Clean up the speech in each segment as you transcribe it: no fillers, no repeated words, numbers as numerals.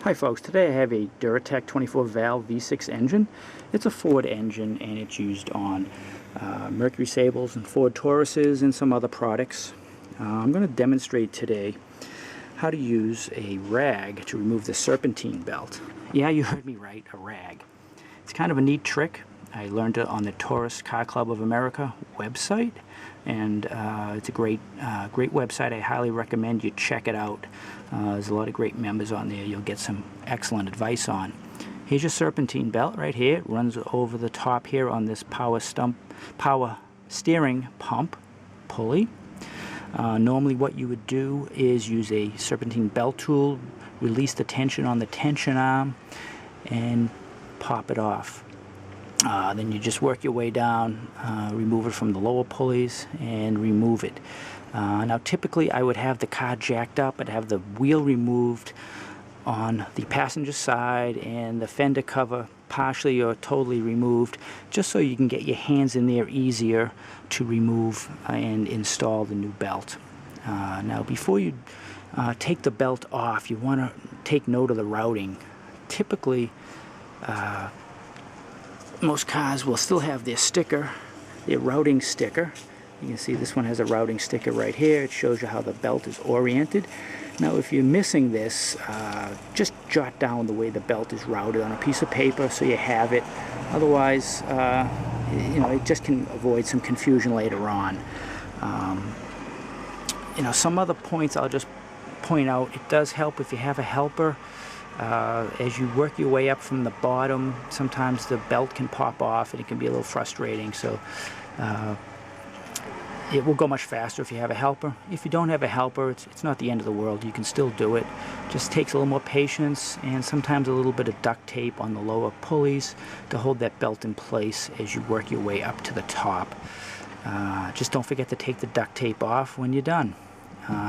Hi folks, today I have a Duratec 24 valve V6 engine. It's a Ford engine and it's used on Mercury Sables and Ford Tauruses and some other products. I'm going to demonstrate today how to use a rag to remove the Serpentine Belt. Yeah, you heard me right, a rag. It's kind of a neat trick. I learned it on the Taurs Car Club of America website, and it's a great website. I highly recommend you check it out. There's a lot of great members on there you'll get some excellent advice on. Here's your Serpentine Belt right here. It runs over the top here on this power steering pump pulley. Normally what you would do is use a Serpentine Belt tool, release the tension on the tension arm, and pop it off. Then you just work your way down, remove it from the lower pulleys, and remove it. Now typically I would have the car jacked up, I'd have the wheel removed on the passenger side and the fender cover partially or totally removed, just so you can get your hands in there easier to remove and install the new belt. Now before you take the belt off, you want to take note of the routing. Typically most cars will still have their sticker, their routing sticker. You can see this one has a routing sticker right here. It shows you how the belt is oriented. Now if you're missing this, just jot down the way the belt is routed on a piece of paper so you have it. Otherwise, you know, it just can avoid some confusion later on. You know, some other points I'll just point out. It does help if you have a helper. As you work your way up from the bottom, sometimes the belt can pop off and it can be a little frustrating, so it will go much faster if you have a helper. If you don't have a helper, it's not the end of the world. You can still do it. Just takes a little more patience and sometimes a little bit of duct tape on the lower pulleys to hold that belt in place as you work your way up to the top. Just don't forget to take the duct tape off when you're done.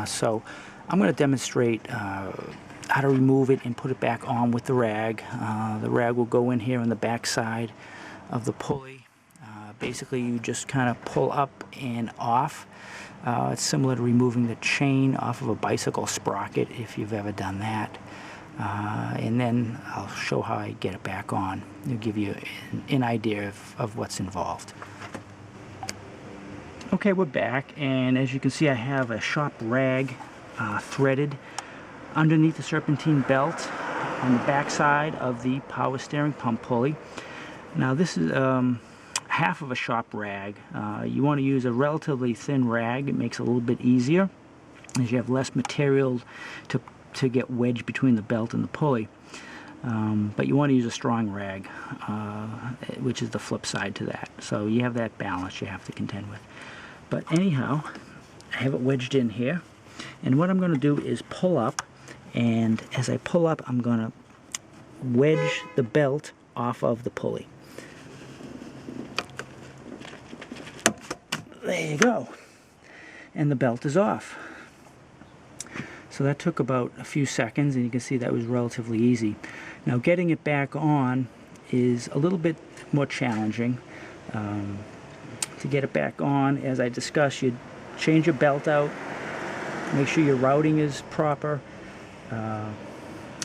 So I'm going to demonstrate how to remove it and put it back on with the rag. The rag will go in here on the back side of the pulley. Basically you just kind of pull up and off. It's similar to removing the chain off of a bicycle sprocket if you've ever done that. And then I'll show how I get it back on. It'll give you an idea of what's involved. Okay, we're back, and as you can see I have a shop rag threaded underneath the Serpentine Belt on the back side of the power steering pump pulley. Now this is half of a shop rag. You want to use a relatively thin rag. It makes it a little bit easier as you have less material to get wedged between the belt and the pulley. But you want to use a strong rag, which is the flip side to that. So you have that balance you have to contend with. But anyhow, I have it wedged in here, and what I'm going to do is pull up. And as I pull up, I'm going to wedge the belt off of the pulley. There you go. And the belt is off. So that took about a few seconds, and you can see that was relatively easy. Now getting it back on is a little bit more challenging. To get it back on, as I discussed, you change your belt out, make sure your routing is proper.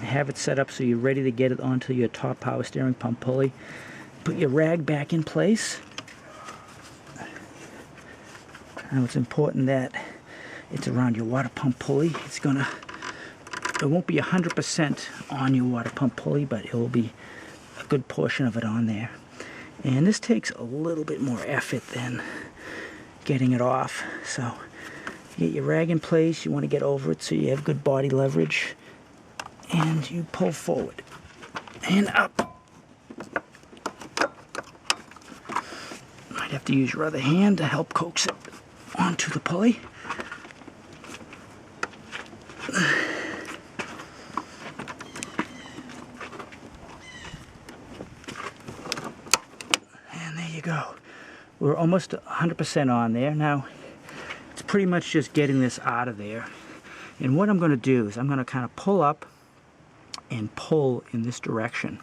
Have it set up so you're ready to get it onto your top power steering pump pulley. Put your rag back in place. Now it's important that it's around your water pump pulley. It won't be 100% on your water pump pulley, but it will be a good portion of it on there. And this takes a little bit more effort than getting it off. So you get your rag in place, you want to get over it so you have good body leverage, and you pull forward and up. Might have to use your other hand to help coax it onto the pulley. And there you go. We're almost 100% on there. Now it's pretty much just getting this out of there. And what I'm going to do is I'm going to kind of pull up and pull in this direction.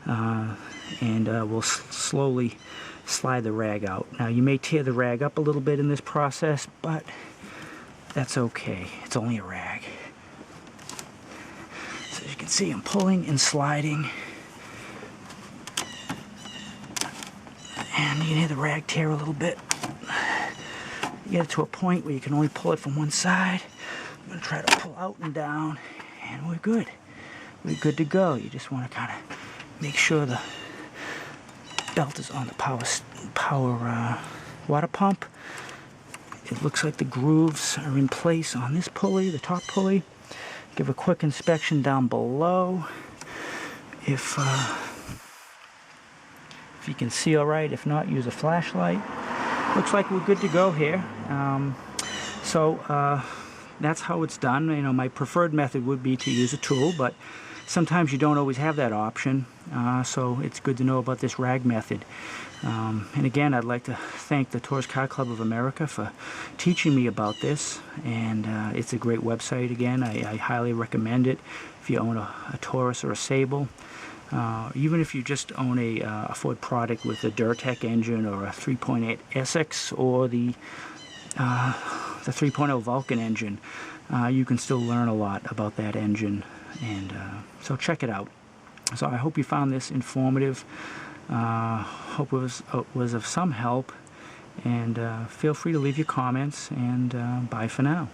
We'll slowly slide the rag out. Now you may tear the rag up a little bit in this process, but that's okay. It's only a rag. So as you can can see I'm pulling and sliding. And you can hear the rag tear a little bit. You get it to a point where you can only pull it from one side. I'm going to try to pull out and down, and we're good. We're good to go. You just want to kind of make sure the belt is on the power water pump. It looks like the grooves are in place on this pulley, the top pulley. Give a quick inspection down below. If you can see all right, if not, use a flashlight. Looks like we're good to go here. That's how it's done. You know, my preferred method would be to use a tool, but sometimes you don't always have that option. So it's good to know about this rag method. And again, I'd like to thank the Taurs Car Club of America for teaching me about this. And it's a great website. Again, I highly recommend it if you own a Taurus or a Sable. Even if you just own a Ford product with a Duratec engine or a 3.8 Essex or the 3.0 Vulcan engine, you can still learn a lot about that engine. And so check it out. So I hope you found this informative. Hope it was of some help. And feel free to leave your comments. And bye for now.